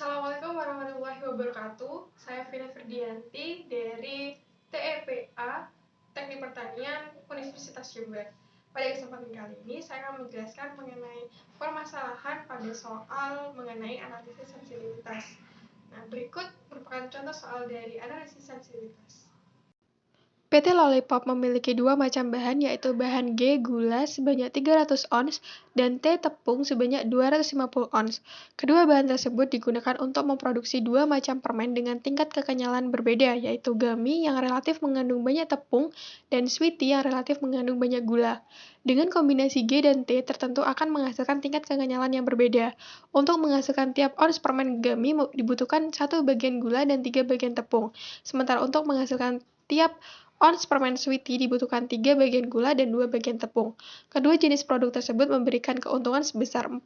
Assalamualaikum warahmatullahi wabarakatuh. Saya Vina Ferdianti dari TEPA, Teknik Pertanian Universitas Jember. Pada kesempatan kali ini, saya akan menjelaskan mengenai permasalahan pada soal mengenai analisis sensitivitas. Nah, berikut merupakan contoh soal dari analisis sensitivitas. PT Lollipop memiliki dua macam bahan, yaitu bahan G gula sebanyak 300 ons dan T tepung sebanyak 250 ons. Kedua bahan tersebut digunakan untuk memproduksi dua macam permen dengan tingkat kekenyalan berbeda, yaitu gummy yang relatif mengandung banyak tepung dan sweetie yang relatif mengandung banyak gula. Dengan kombinasi G dan T tertentu akan menghasilkan tingkat kekenyalan yang berbeda. Untuk menghasilkan tiap ons permen gummy dibutuhkan 1 bagian gula dan 3 bagian tepung. Sementara untuk menghasilkan tiap ons permen sweetie dibutuhkan 3 bagian gula dan 2 bagian tepung. Kedua jenis produk tersebut memberikan keuntungan sebesar 40.000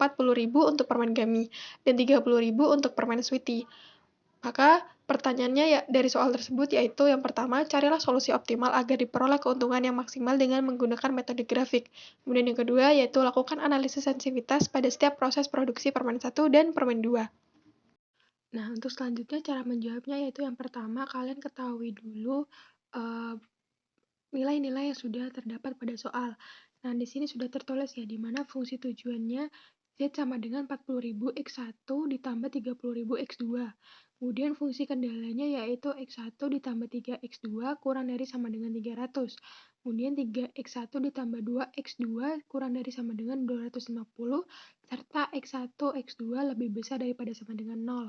untuk permen gummy dan 30.000 untuk permen sweetie. Maka pertanyaannya ya dari soal tersebut yaitu yang pertama, carilah solusi optimal agar diperoleh keuntungan yang maksimal dengan menggunakan metode grafik. Kemudian yang kedua yaitu lakukan analisis sensitivitas pada setiap proses produksi permen 1 dan permen 2. Nah, untuk selanjutnya cara menjawabnya yaitu yang pertama, kalian ketahui dulu nilai-nilai yang sudah terdapat pada soal. Nah, di sini sudah tertulis ya, di mana fungsi tujuannya Z sama dengan 40.000 X1 ditambah 30.000 X2. Kemudian fungsi kendalanya yaitu X1 ditambah 3X2 kurang dari sama dengan 300. Kemudian 3X1 ditambah 2X2 kurang dari sama dengan 250, serta X1, X2 lebih besar daripada sama dengan 0.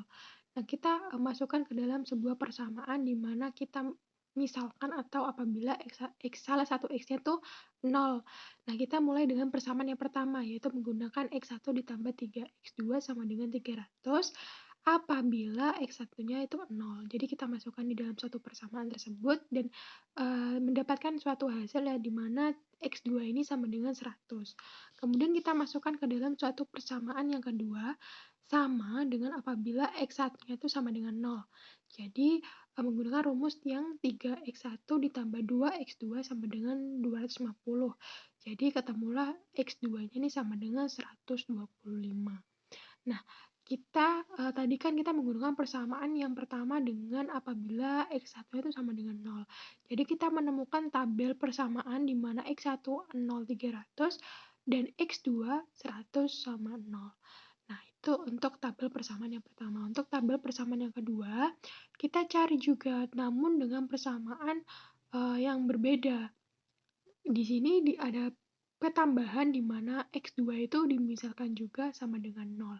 Nah, kita masukkan ke dalam sebuah persamaan di mana kita misalkan atau apabila salah satu X-nya tuh 0. Nah, kita mulai dengan persamaan yang pertama, yaitu menggunakan X1 ditambah 3X2 sama dengan 300 apabila X1-nya itu 0. Jadi kita masukkan di dalam suatu persamaan tersebut dan mendapatkan suatu hasil yang dimana X2 ini sama dengan 100. Kemudian kita masukkan ke dalam suatu persamaan yang kedua, sama dengan apabila X1-nya itu sama dengan 0. Jadi menggunakan rumus yang 3X1 ditambah 2X2 sama dengan 250. Jadi ketemulah X2-nya ini sama dengan 125. Nah, kita tadi kan kita menggunakan persamaan yang pertama dengan apabila X1 itu sama dengan 0. Jadi kita menemukan tabel persamaan di mana X1 0 300 dan X2 100 sama 0. Nah, itu untuk tabel persamaan yang pertama. Untuk tabel persamaan yang kedua, kita cari juga namun dengan persamaan yang berbeda. Di sini ada ketambahan di mana X2 itu dimisalkan juga sama dengan 0.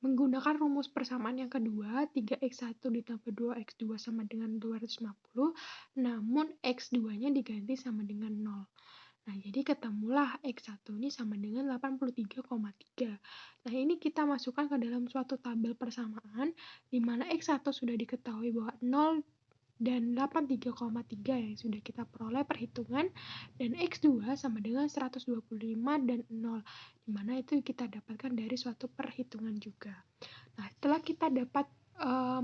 Menggunakan rumus persamaan yang kedua, 3X1 ditambah 2X2 sama dengan 250, namun X2-nya diganti sama dengan 0. Nah, jadi ketemulah X1 ini sama dengan 83,3. Nah, ini kita masukkan ke dalam suatu tabel persamaan, di mana X1 sudah diketahui bahwa 0 dan 83,3 yang sudah kita peroleh perhitungan, dan X2 sama dengan 125 dan 0, di mana itu kita dapatkan dari suatu perhitungan juga. Nah, setelah kita dapat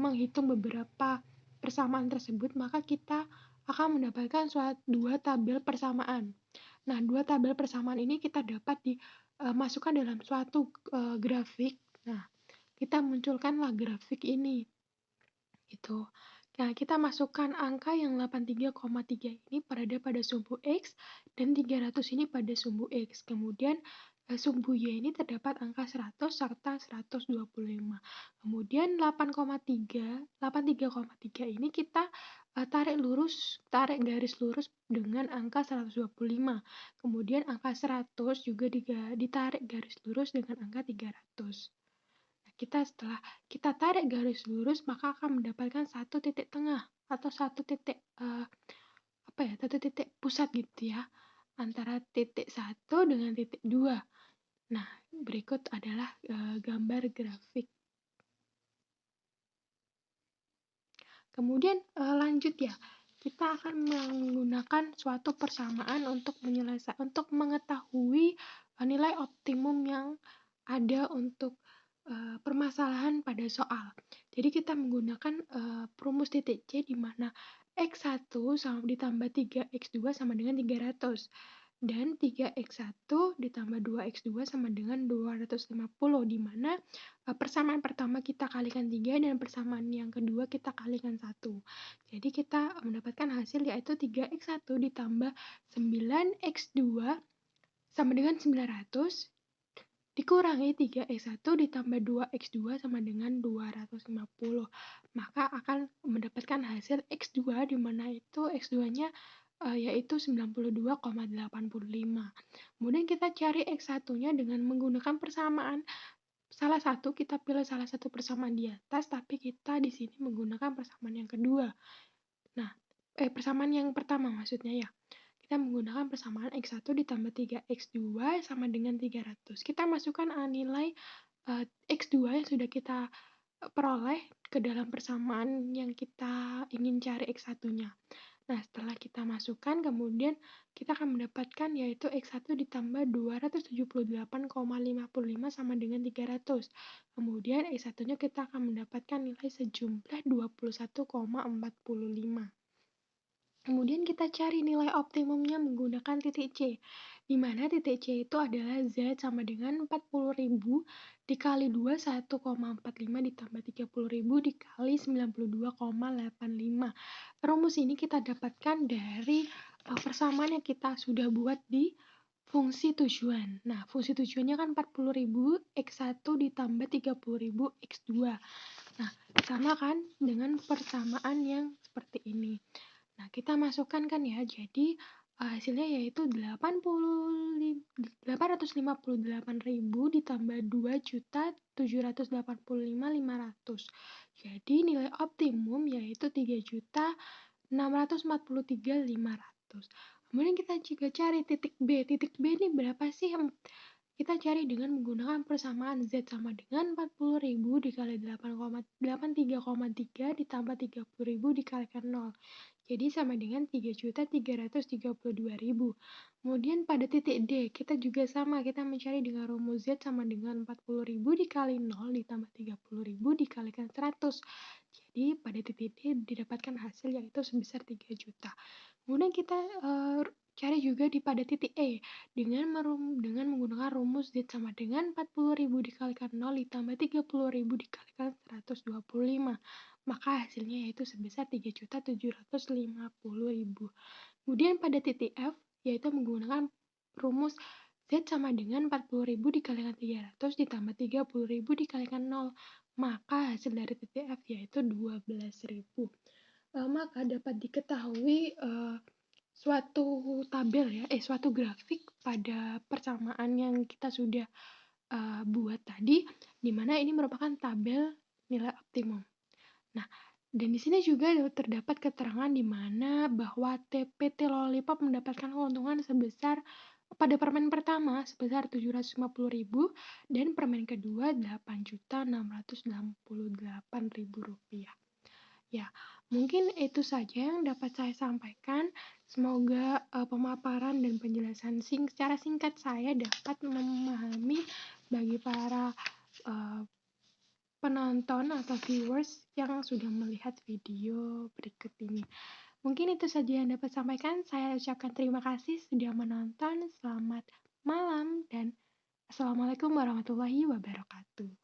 menghitung beberapa persamaan tersebut, maka kita akan mendapatkan dua tabel persamaan. Nah, dua tabel persamaan ini kita dapat dimasukkan dalam suatu grafik. Nah, kita munculkanlah grafik ini. Gitu. Nah, kita masukkan angka yang 83,3 ini berada pada sumbu X dan 300 ini pada sumbu X. Kemudian sumbu Y ini terdapat angka 100 serta 125. Kemudian 83,3 ini kita tarik garis lurus dengan angka 125. Kemudian angka 100 juga ditarik garis lurus dengan angka 300. Setelah kita tarik garis lurus, maka akan mendapatkan satu titik tengah atau satu titik pusat gitu ya, antara titik 1 dengan titik 2. Nah, berikut adalah gambar grafik. Kemudian lanjut ya, kita akan menggunakan suatu persamaan untuk mengetahui nilai optimum yang ada untuk permasalahan pada soal. Jadi kita menggunakan rumus titik C di mana X1 sama ditambah 3X2 sama dengan 300. dan 3x1 ditambah 2x2 sama dengan 250, di mana persamaan pertama kita kalikan 3 dan persamaan yang kedua kita kalikan 1. Jadi kita mendapatkan hasil yaitu 3x1 ditambah 9x2 sama dengan 900 dikurangi 3x1 ditambah 2x2 sama dengan 250. Maka akan mendapatkan hasil x2 di mana itu x2-nya yaitu 92,85. Kemudian kita cari x1-nya dengan menggunakan persamaan. Kita pilih salah satu persamaan di atas, tapi kita di sini menggunakan persamaan yang kedua. Nah, persamaan yang pertama maksudnya ya. Kita menggunakan persamaan x1 ditambah 3x2 sama dengan 300. Kita masukkan nilai x2 yang sudah kita peroleh ke dalam persamaan yang kita ingin cari x1-nya. Nah, setelah kita masukkan, kemudian kita akan mendapatkan yaitu x1 ditambah 278,55 sama dengan 300. Kemudian x1-nya kita akan mendapatkan nilai sejumlah 21,45. Kemudian kita cari nilai optimumnya menggunakan titik C, di mana titik C itu adalah Z sama dengan 40.000 dikali 2, 1,45 ditambah 30.000 dikali 92,85. Rumus ini kita dapatkan dari persamaan yang kita sudah buat di fungsi tujuan. Nah, fungsi tujuannya kan 40.000 x1 ditambah 30.000 x2. Nah, sama kan dengan persamaan yang seperti ini. Nah, kita masukkan kan ya, jadi hasilnya yaitu 858.000 ditambah 2.785.500. Jadi nilai optimum yaitu 3.643.500. Kemudian kita juga cari titik B. Titik B ini berapa sih? Kita cari dengan menggunakan persamaan Z sama dengan 40.000 dikali 83,3 ditambah 30.000 dikalikan 0. Jadi sama dengan 3.332.000. Kemudian pada titik D, kita juga sama, kita mencari dengan rumus Z sama dengan 40.000 dikali 0 ditambah 30.000 dikalikan 100. Jadi pada titik D didapatkan hasil yaitu sebesar 3 juta. Kemudian kita cari juga pada titik E dengan menggunakan rumus Z sama dengan 40.000 dikalikan 0 ditambah 30.000 dikalikan 125. Maka hasilnya yaitu sebesar 3.750.000. Kemudian pada titik F yaitu menggunakan rumus Z sama dengan 40.000 dikalikan 300 ditambah 30.000 dikalikan 0. Maka hasil dari titik F yaitu 12.000. Maka dapat diketahui suatu grafik pada persamaan yang kita sudah buat tadi, di mana ini merupakan tabel nilai optimum. Nah, dan di sini juga terdapat keterangan di mana bahwa PT Lollipop mendapatkan keuntungan sebesar pada permen pertama sebesar 750.000 dan permen kedua 8.688.000 rupiah. Ya, mungkin itu saja yang dapat saya sampaikan. Semoga pemaparan dan penjelasan secara singkat saya dapat memahami bagi para penonton atau viewers yang sudah melihat video berikut ini. Mungkin itu saja yang dapat sampaikan. Saya ucapkan terima kasih sudah menonton. Selamat malam dan Assalamualaikum warahmatullahi wabarakatuh.